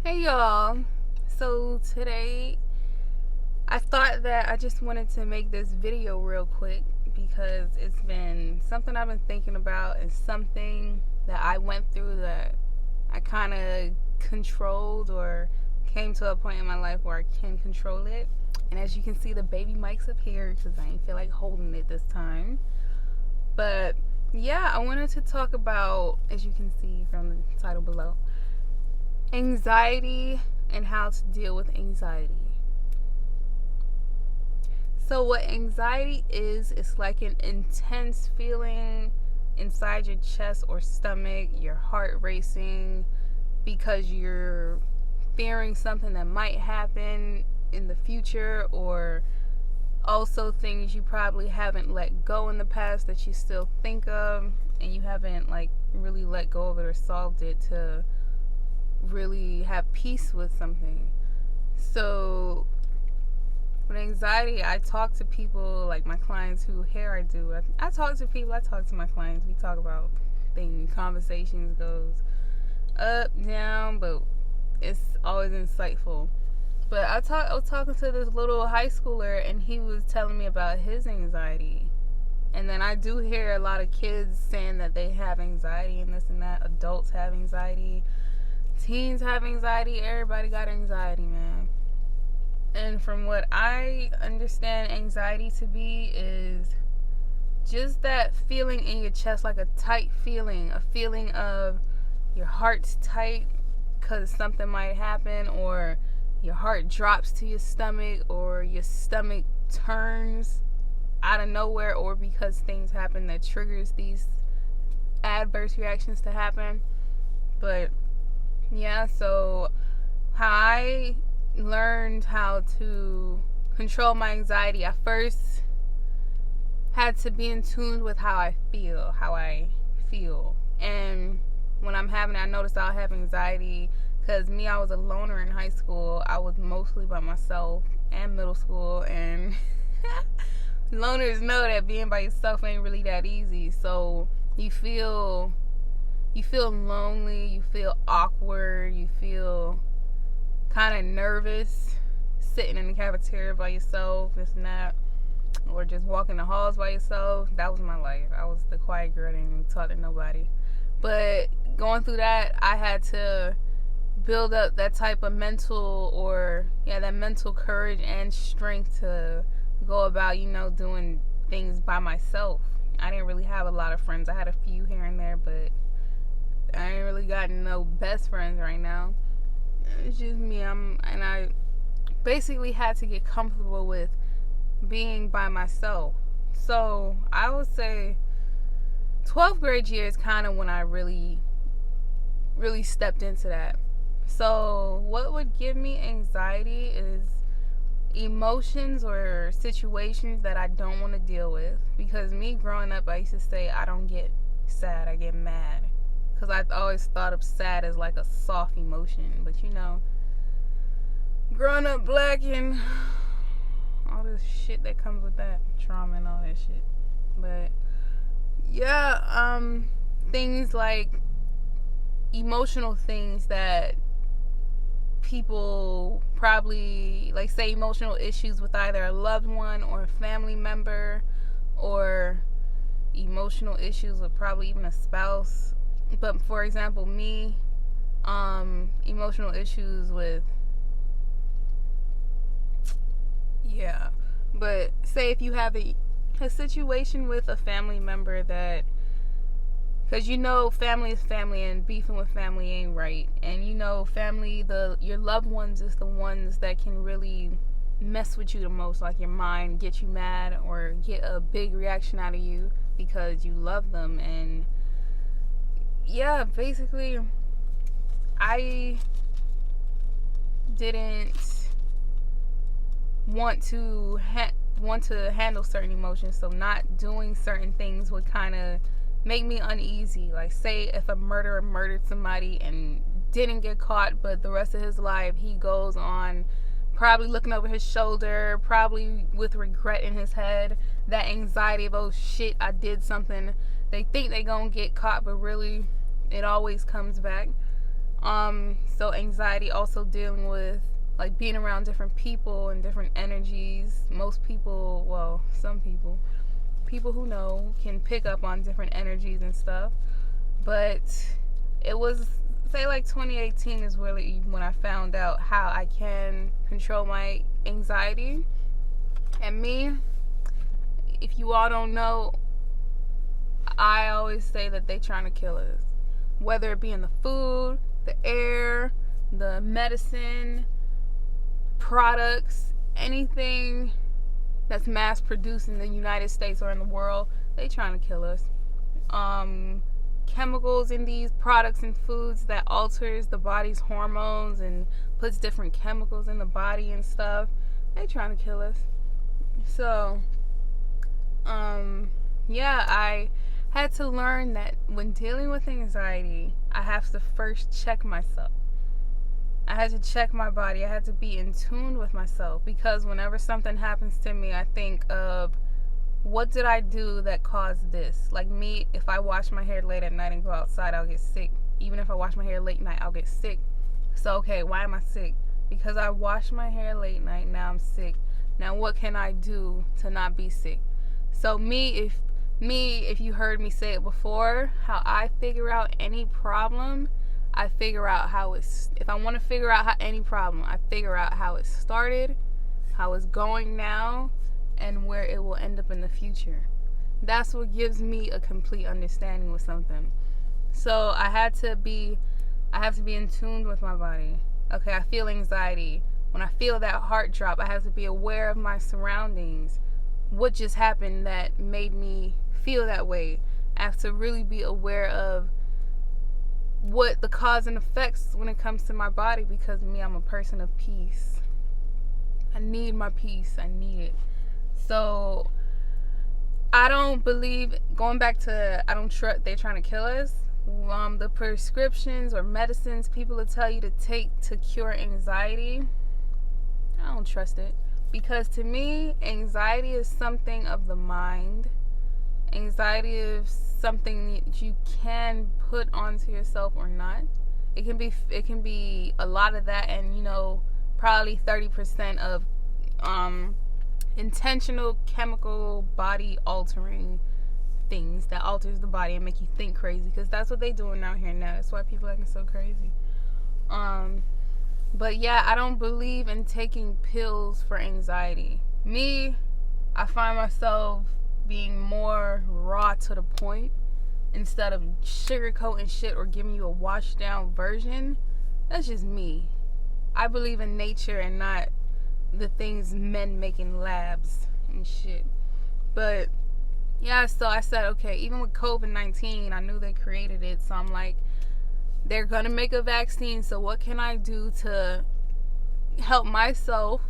Hey y'all. So today I thought that I just wanted to make this video real quick because it's been something I've been thinking about and something that I went through that I kind of controlled or came to a point in my life where I can control it. And as you can see, the baby mic's up here because I ain't feel like holding it this time. But yeah, I wanted to talk about, as you can see from the title below, anxiety and how to deal with anxiety. So, what anxiety is, it's like an intense feeling inside your chest or stomach, your heart racing because you're fearing something that might happen in the future, or also things you probably haven't let go in the past that you still think of and you haven't like really let go of it or solved it to really have peace with something. So with anxiety, I talk to people like my clients who hair I do. I talk to people, I talk to my clients. We talk about things, conversations goes up, down, but it's always insightful. But I was talking to this little high schooler and he was telling me about his anxiety. And then I do hear a lot of kids saying that they have anxiety and this and that. Adults have anxiety. Teens have anxiety. Everybody got anxiety, man. And from what I understand anxiety to be is just that feeling in your chest, like a tight feeling, a feeling of your heart's tight because something might happen, or your heart drops to your stomach, or your stomach turns out of nowhere, or because things happen that triggers these adverse reactions to happen. But yeah, so how I learned how to control my anxiety, I first had to be in tune with how I feel. And when I'm having it, I noticed I'll have anxiety because I was a loner in high school. I was mostly by myself and middle school, and loners know that being by yourself ain't really that easy. So you feel lonely, you feel awkward, you feel kind of nervous sitting in the cafeteria by yourself, this and that, or just walking the halls by yourself. That was my life. I was the quiet girl that didn't even talk to nobody. But going through that, I had to build up that type of that mental courage and strength to go about, doing things by myself. I didn't really have a lot of friends. I had a few here and there, but I ain't really got no best friends right now. It's just me. I basically had to get comfortable with being by myself. So I would say 12th grade year is kind of when I really, really stepped into that. So what would give me anxiety is emotions or situations that I don't want to deal with. Because me growing up, I used to say I don't get sad, I get mad. Because I've always thought of sad as like a soft emotion. But growing up black and all this shit that comes with that, trauma and all that shit. But yeah, things like emotional things that people probably, like, say emotional issues with either a loved one or a family member, or emotional issues with probably even a spouse. But for example, me, emotional issues with, yeah. But say if you have a situation with a family member that, because family is family and beefing with family ain't right. And family, your loved ones is the ones that can really mess with you the most, like your mind, get you mad or get a big reaction out of you because you love them. And yeah, basically I didn't want to handle certain emotions, so not doing certain things would kind of make me uneasy. Like, say if a murderer murdered somebody and didn't get caught, but the rest of his life he goes on probably looking over his shoulder, probably with regret in his head, that anxiety of, oh shit, I did something. They think they gonna get caught, but really it always comes back. So anxiety also dealing with like being around different people and different energies. Most people, well, some people who know can pick up on different energies and stuff. But it was, say, like 2018 is really when I found out how I can control my anxiety. And me, if you all don't know, I always say that they trying to kill us. Whether it be in the food, the air, the medicine, products, anything that's mass produced in the United States or in the world, they trying to kill us. Chemicals in these products and foods that alters the body's hormones and puts different chemicals in the body and stuff, they trying to kill us. So, yeah, I had to learn that when dealing with anxiety, I have to first check myself. I had to check my body. I had to be in tune with myself, because whenever something happens to me, I think of, what did I do that caused this? Like me, if I wash my hair late at night and go outside, I'll get sick. Even if I wash my hair late night, I'll get sick. So, okay, why am I sick? Because I washed my hair late night, now I'm sick. Now what can I do to not be sick? So if you heard me say it before, how I figure out any problem, I figure out how it's, if I want to figure out how any problem, I figure out how it started, how it's going now, and where it will end up in the future. That's what gives me a complete understanding with something. So I have to be in tune with my body. Okay, I feel anxiety. When I feel that heart drop, I have to be aware of my surroundings. What just happened that made me feel that way? I have to really be aware of what the cause and effects when it comes to my body, because me, I'm a person of peace. I need my peace. I need it. So I don't believe, going back to, I don't trust, they're trying to kill us. The prescriptions or medicines people will tell you to take to cure anxiety, I don't trust it. Because to me, anxiety is something of the mind. Anxiety is something that you can put onto yourself or not. It can be a lot of that, and probably 30% of intentional chemical body altering things that alters the body and make you think crazy, because that's what they doing out here now. That's why people acting so crazy. But yeah, I don't believe in taking pills for anxiety. Me, I find myself being more raw to the point instead of sugarcoating shit or giving you a washed down version. That's just me. I believe in nature and not the things men make in labs and shit. But yeah, so I said, okay, even with COVID-19, I knew they created it, so I'm like, they're gonna make a vaccine, so what can I do to help myself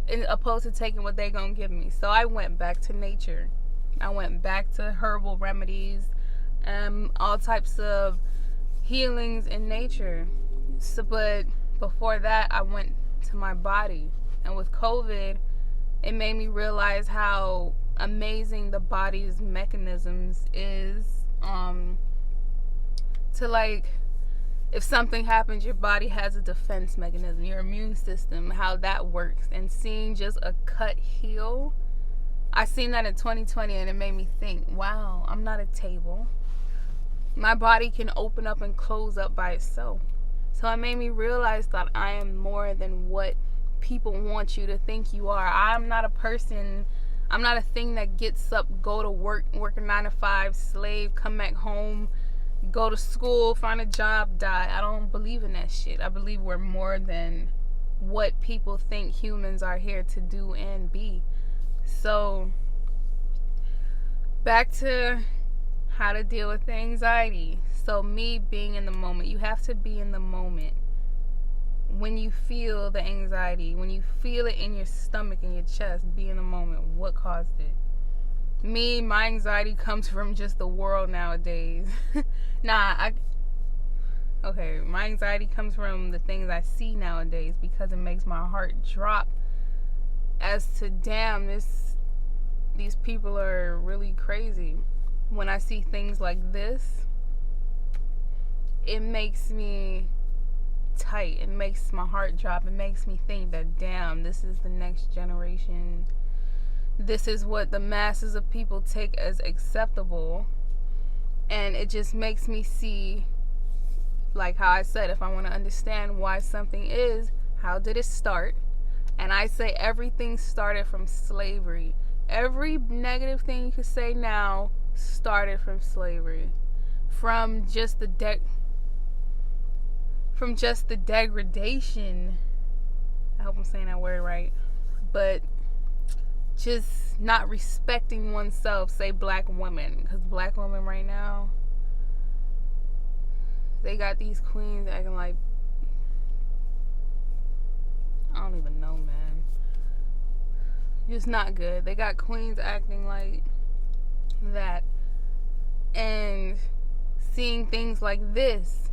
as opposed to taking what they're gonna give me? So I went back to nature. I went back to herbal remedies, all types of healings in nature. So, but before that, I went to my body. And with COVID, it made me realize how amazing the body's mechanisms is, to like, if something happens, your body has a defense mechanism, your immune system, how that works. And seeing just a cut heal, I seen that in 2020, and it made me think, wow, I'm not a table. My body can open up and close up by itself. So it made me realize that I am more than what people want you to think you are. I'm not a person, I'm not a thing that gets up, go to work a 9-to-5, slave, come back home, go to school, find a job, die. I don't believe in that shit. I believe we're more than what people think humans are here to do and be. So, back to how to deal with anxiety. So, me being in the moment. You have to be in the moment. When you feel the anxiety, when you feel it in your stomach, in your chest, be in the moment. What caused it? Me, my anxiety comes from just the world nowadays. My anxiety comes from the things I see nowadays, because it makes my heart drop as to, damn, these people are really crazy. When I see things like this, it makes me tight. It makes my heart drop. It makes me think that, damn, this is the next generation. This is what the masses of people take as acceptable. And it just makes me see, like how I said, if I want to understand why something is, how did it start? And I say everything started from slavery. Every negative thing you could say now started from slavery. From just the degradation. I hope I'm saying that word right. But just not respecting oneself, say black women. Because black women right now, they got these queens acting like, I don't even know, man. Just not good. They got queens acting like that. And seeing things like this.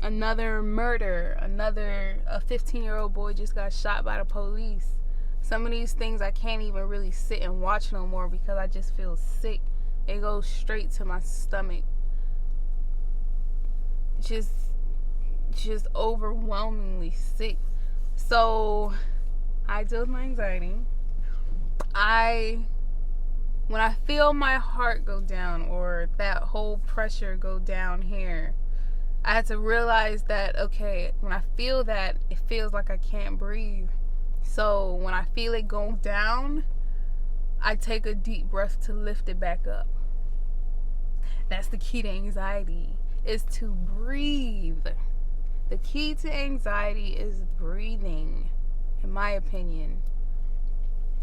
Another murder. A 15-year-old boy just got shot by the police. Some of these things I can't even really sit and watch no more because I just feel sick. It goes straight to my stomach. Just overwhelmingly sick. So I deal with my anxiety. When I feel my heart go down or that whole pressure go down here, I had to realize that, okay, when I feel that, it feels like I can't breathe. So when I feel it go down, I take a deep breath to lift it back up. That's the key to anxiety, is to breathe. The key to anxiety is breathing, in my opinion.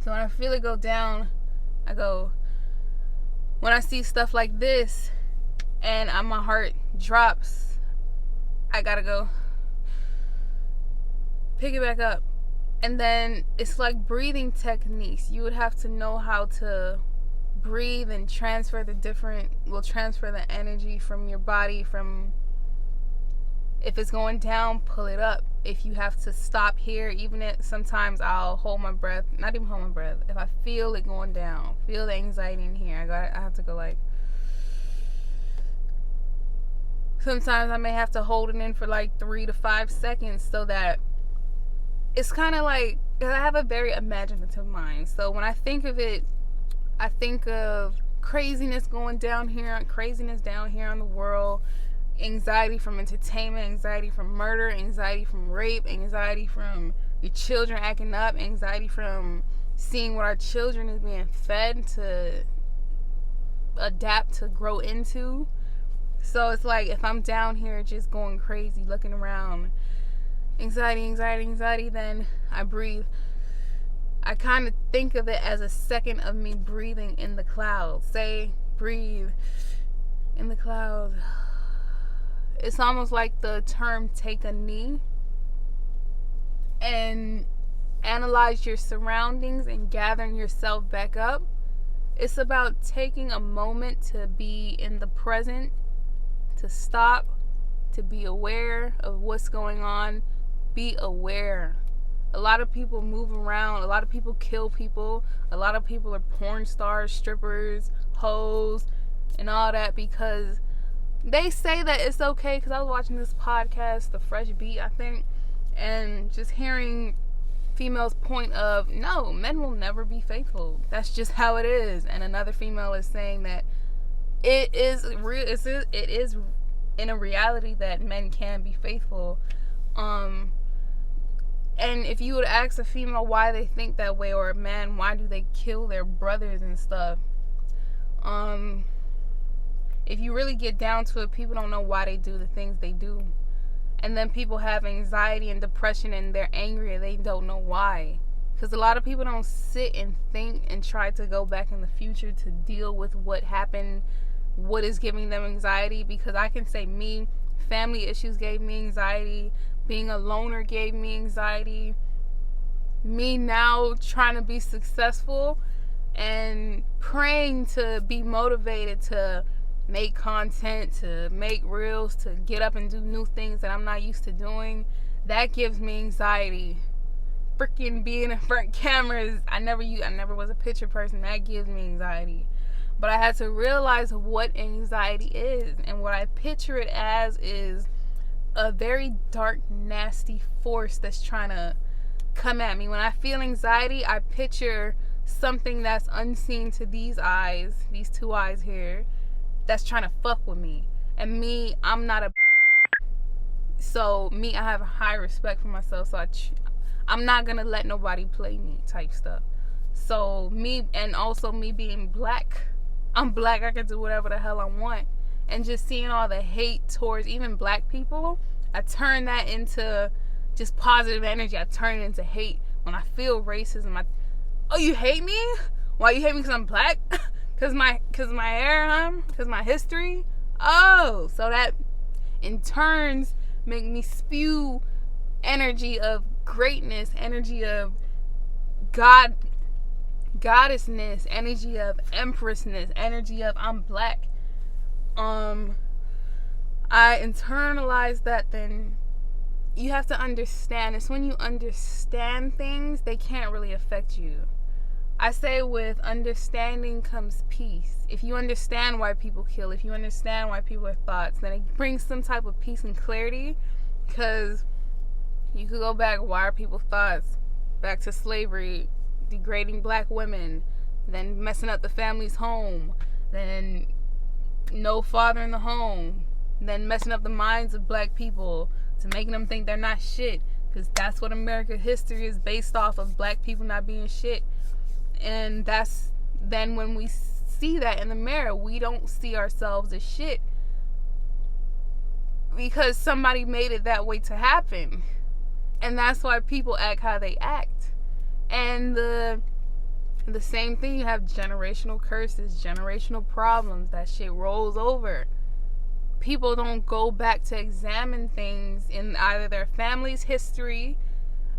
So when I feel it go down, I go, when I see stuff like this and my heart drops, I gotta go pick it back up. And then it's like breathing techniques. You would have to know how to breathe and transfer the energy from your body. From if it's going down, pull it up. If you have to stop here, sometimes I'll hold my breath. Not even hold my breath. If I feel it going down, feel the anxiety in here, I have to go like. Sometimes I may have to hold it in for like 3 to 5 seconds so that it's kind of like, I have a very imaginative mind. So when I think of it, I think of craziness going down here, craziness down here in the world, anxiety from entertainment, anxiety from murder, anxiety from rape, anxiety from your children acting up, anxiety from seeing what our children is being fed to adapt to grow into. So it's like if I'm down here just going crazy, looking around, anxiety, then I breathe. I kind of think of it as a second of me breathing in the clouds. Say, breathe in the clouds. It's almost like the term take a knee and analyze your surroundings and gathering yourself back up. It's about taking a moment to be in the present, to stop, to be aware of what's going on. Be aware. A lot of people move around. A lot of people kill people. A lot of people are porn stars, strippers, hoes, and all that because they say that it's okay. Because I was watching this podcast, The Fresh Beat, I think, and just hearing females' point of, no, men will never be faithful. That's just how it is. And another female is saying that it is real. It is in a reality that men can be faithful. And if you would ask a female why they think that way, or a man, why do they kill their brothers and stuff? If you really get down to it, people don't know why they do the things they do. And then people have anxiety and depression and they're angry and they don't know why. Because a lot of people don't sit and think and try to go back in the future to deal with what happened, what is giving them anxiety. Because I can say me, family issues gave me anxiety. Being a loner gave me anxiety. Me now trying to be successful and praying to be motivated to make content, to make reels, to get up and do new things that I'm not used to doing, that gives me anxiety. Freaking being in front cameras, I never was a picture person. That gives me anxiety. But I had to realize what anxiety is, and what I picture it as is a very dark, nasty force that's trying to come at me. When I feel anxiety, I picture something that's unseen to these eyes, these two eyes here, that's trying to fuck with me. And me, I'm not a so me, I have a high respect for myself, so I'm not gonna let nobody play me type stuff. So me, and also me being black, I'm black, I can do whatever the hell I want. And just seeing all the hate towards even black people, I turn that into just positive energy. I turn it into hate. When I feel racism, oh, you hate me? Why you hate me? Because I'm black? Because my hair, because my history? Oh, so that in turns make me spew energy of greatness, energy of goddessness, energy of empressness, energy of I'm black. I internalize that. Then you have to understand. It's when you understand things, they can't really affect you. I say with understanding comes peace. If you understand why people kill, if you understand why people are thoughts, then it brings some type of peace and clarity. Because you could go back, why are people thoughts? Back to slavery, degrading black women, then messing up the family's home, then no father in the home, then messing up the minds of black people to making them think they're not shit. Because that's what American history is based off of, black people not being shit. And that's then when we see that in the mirror, we don't see ourselves as shit because somebody made it that way to happen. And that's why people act how they act. And the same thing, you have generational curses, generational problems. That shit rolls over. People don't go back to examine things in either their family's history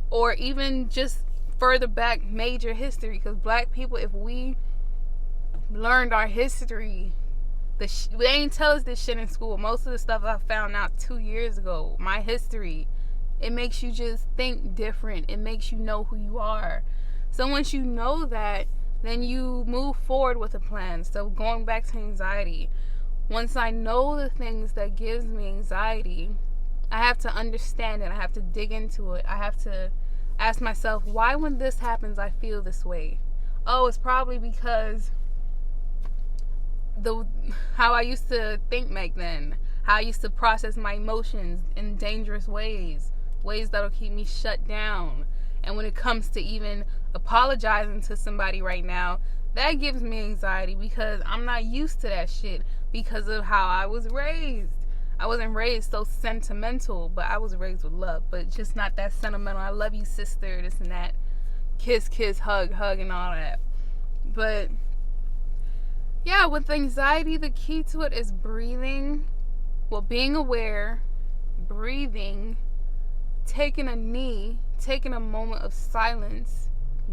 or even just further back major history. Because black people, if we learned our history, they ain't tell us this shit in school. Most of the stuff I found out 2 years ago, my history, it makes you just think different. It makes you know who you are. So once you know that, then you move forward with a plan. So going back to anxiety, once I know the things that gives me anxiety, I have to understand it. I have to dig into it. I have to ask myself, why when this happens I feel this way? Oh, it's probably because how I used to think back then, how I used to process my emotions in dangerous ways that'll keep me shut down. And when it comes to even apologizing to somebody right now, that gives me anxiety because I'm not used to that shit because of how I was raised. I wasn't raised so sentimental, but I was raised with love, but just not that sentimental. I love you, sister, this and that. Kiss, kiss, hug, hug, and all that. But yeah, with anxiety, the key to it is breathing. Well, being aware, breathing, taking a knee, taking a moment of silence,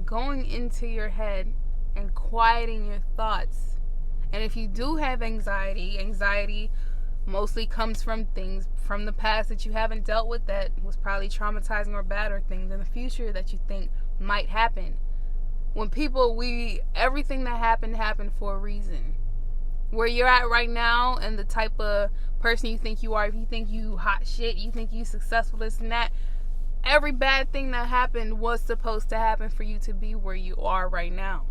going into your head and quieting your thoughts. And if you do have anxiety mostly comes from things from the past that you haven't dealt with that was probably traumatizing or bad, or things in the future that you think might happen. When people, everything that happened for a reason. Where you're at right now and the type of person you think you are, if you think you hot shit, you think you successful, this and that, every bad thing that happened was supposed to happen for you to be where you are right now.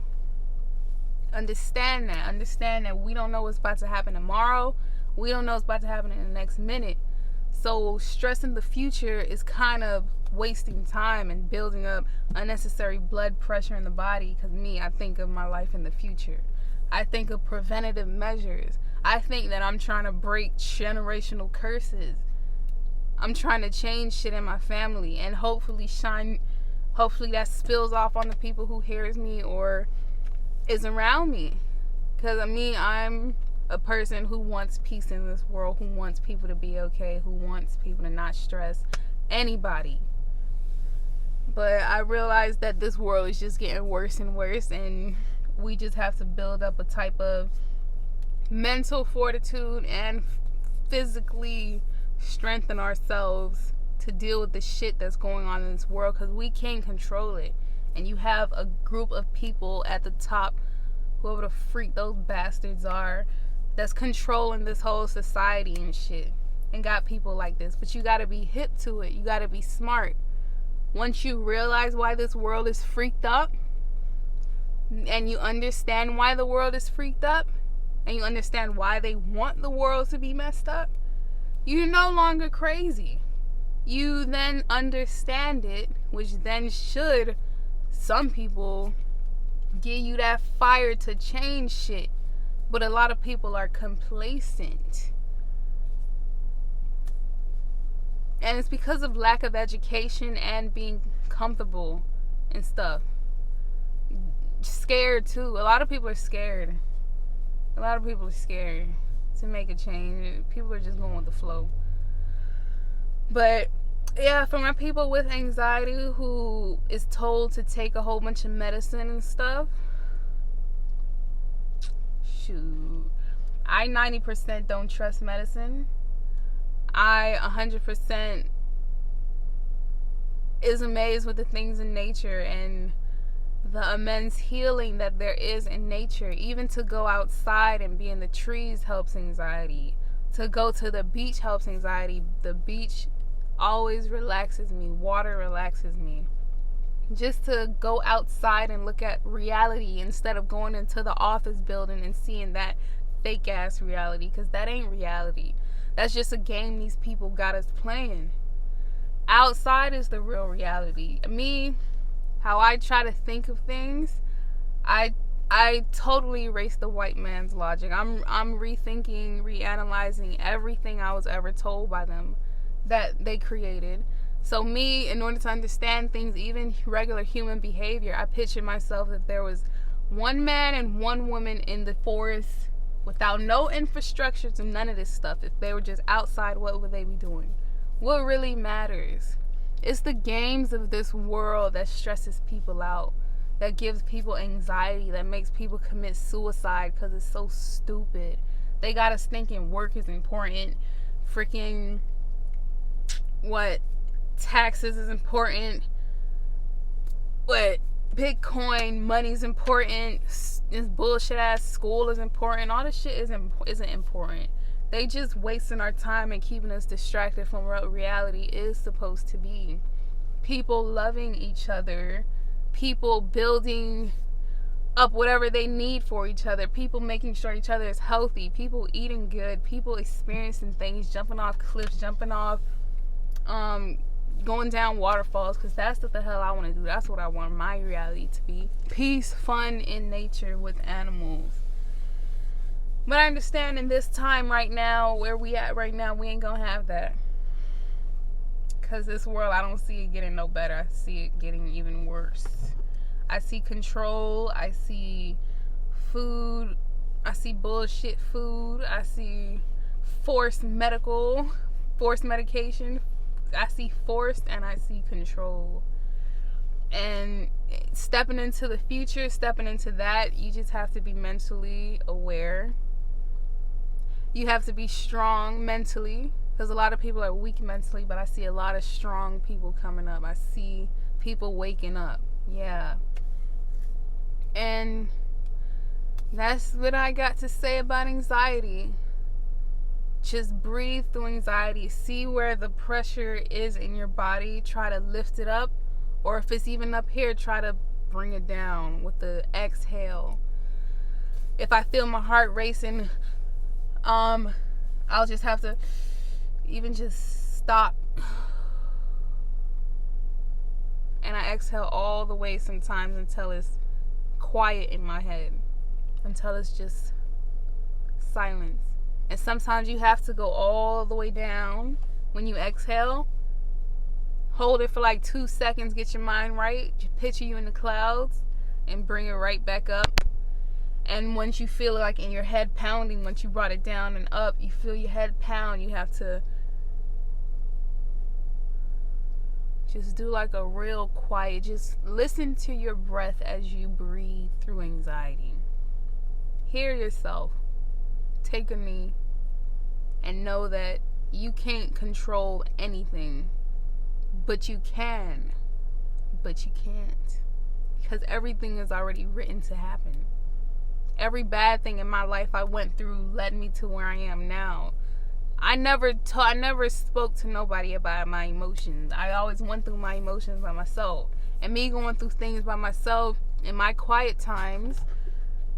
Understand that we don't know what's about to happen tomorrow. We don't know what's about to happen in the next minute. So stressing the future is kind of wasting time and building up unnecessary blood pressure in the body. Because I think of my life in the future. I think of preventative measures. I think that I'm trying to break generational curses. I'm trying to change shit in my family and hopefully that spills off on the people who hears me or is around me. Because I'm a person who wants peace in this world, who wants people to be okay, who wants people to not stress anybody. But I realize that this world is just getting worse and worse, and we just have to build up a type of mental fortitude and physically strengthen ourselves to deal with the shit that's going on in this world, because we can't control it. And you have a group of people at the top, whoever the freak those bastards are, that's controlling this whole society and shit. and got people like this. But you got to be hip to it. You got to be smart. Once you realize why this world is freaked up, and you understand why the world is freaked up, and you understand why they want the world to be messed up, you're no longer crazy. You then understand it, which then should, some people, give you that fire to change shit. But a lot of people are complacent. And it's because of lack of education and being comfortable and stuff. Scared too. A lot of people are scared. A lot of people are scared to make a change. People are just going with the flow. But yeah, for my people with anxiety who is told to take a whole bunch of medicine and stuff, shoot, I 90% don't trust medicine. I 100% is amazed with the things in nature and the immense healing that there is in nature. Even to go outside and be in the trees helps anxiety. To go to the beach helps anxiety. The beach always relaxes me. Water relaxes me. Just to go outside and look at reality instead of going into the office building and seeing that fake ass reality, because that ain't reality. That's just a game these people got us playing. Outside is the real reality. Me, how I try to think of things, I totally erase the white man's logic. I'm rethinking, reanalyzing everything I was ever told by them that they created. So me, in order to understand things, even regular human behavior, I picture myself if there was one man and one woman in the forest without no infrastructure to none of this stuff. If they were just outside, what would they be doing? What really matters? It's the games of this world that stresses people out, that gives people anxiety, that makes people commit suicide because it's so stupid. They got us thinking work is important. Freaking what? Taxes is important. What? Bitcoin money's important. This bullshit ass school is important. All this shit isn't important. They just wasting our time and keeping us distracted from what reality is supposed to be. People loving each other. People building up whatever they need for each other. People making sure each other is healthy. People eating good. People experiencing things. Jumping off cliffs. Jumping off going down waterfalls, because that's what the hell I want to do. That's what I want my reality to be. Peace, fun in nature with animals. But I understand in this time right now, where we at right now, we ain't gonna have that. Because this world, I don't see it getting no better. I see it getting even worse. I see control. I see food. I see bullshit food. I see forced medication. I see forced and I see control. And stepping into the future, stepping into that, you just have to be mentally aware. You have to be strong mentally, because a lot of people are weak mentally, but I see a lot of strong people coming up. I see people waking up. Yeah. And that's what I got to say about anxiety. Just breathe through anxiety. See where the pressure is in your body. Try to lift it up. Or if it's even up here, try to bring it down with the exhale. If I feel my heart racing, I'll just have to even just stop. And I exhale all the way sometimes until it's quiet in my head. Until it's just silence. And sometimes you have to go all the way down when you exhale. Hold it for like 2 seconds, get your mind right. Picture you in the clouds and bring it right back up. And once you feel it like in your head pounding, once you brought it down and up, you feel your head pound, you have to just do like a real quiet, just listen to your breath as you breathe through anxiety. Hear yourself. Take a knee and know that you can't control anything, but you can. But you can't, because everything is already written to happen. Every bad thing in my life I went through led me to where I am now. I never spoke to nobody about my emotions. I always went through my emotions by myself. And me going through things by myself in my quiet times,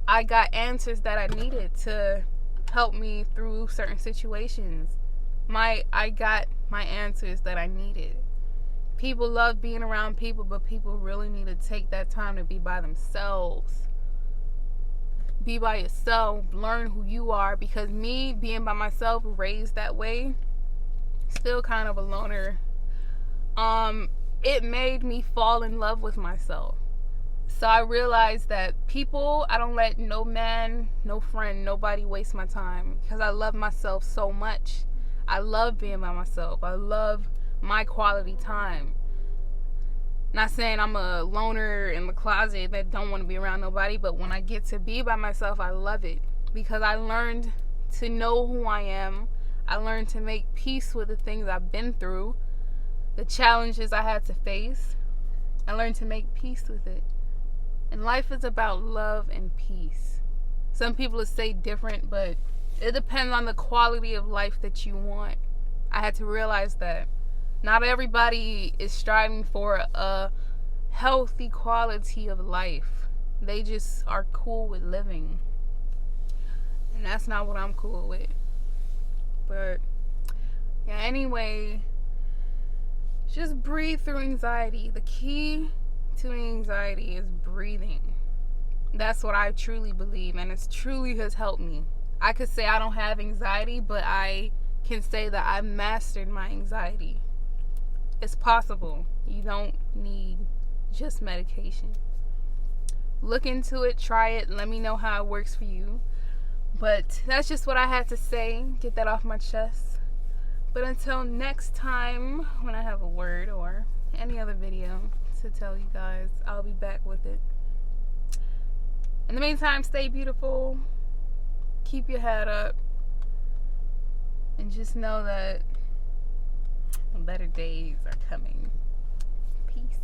I got answers that I needed to help me through certain situations. I got my answers that I needed. People love being around people, but people really need to take that time to be by themselves. Be by yourself, learn who you are, because me being by myself, raised that way, still kind of a loner, it made me fall in love with myself. So I realized that I don't let no man, no friend, nobody waste my time, because I love myself so much. I love being by myself. I love my quality time. Not saying I'm a loner in the closet that don't want to be around nobody, but when I get to be by myself, I love it, because I learned to know who I am. I learned to make peace with the things I've been through, the challenges I had to face. I learned to make peace with it. And life is about love and peace. Some people will say different, but it depends on the quality of life that you want. I had to realize that not everybody is striving for a healthy quality of life. They just are cool with living. And that's not what I'm cool with. But yeah, anyway, just breathe through anxiety. The key to anxiety is breathing. That's what I truly believe, and it truly has helped me. I could say I don't have anxiety, but I can say that I've mastered my anxiety. It's possible. You don't need just medication. Look into it, try it, let me know how it works for you. But that's just what I had to say. Get that off my chest. But until next time, when I have a word or any other video to tell you guys, I'll be back with it. In the meantime, stay beautiful. Keep your head up. And just know that better days are coming. Peace.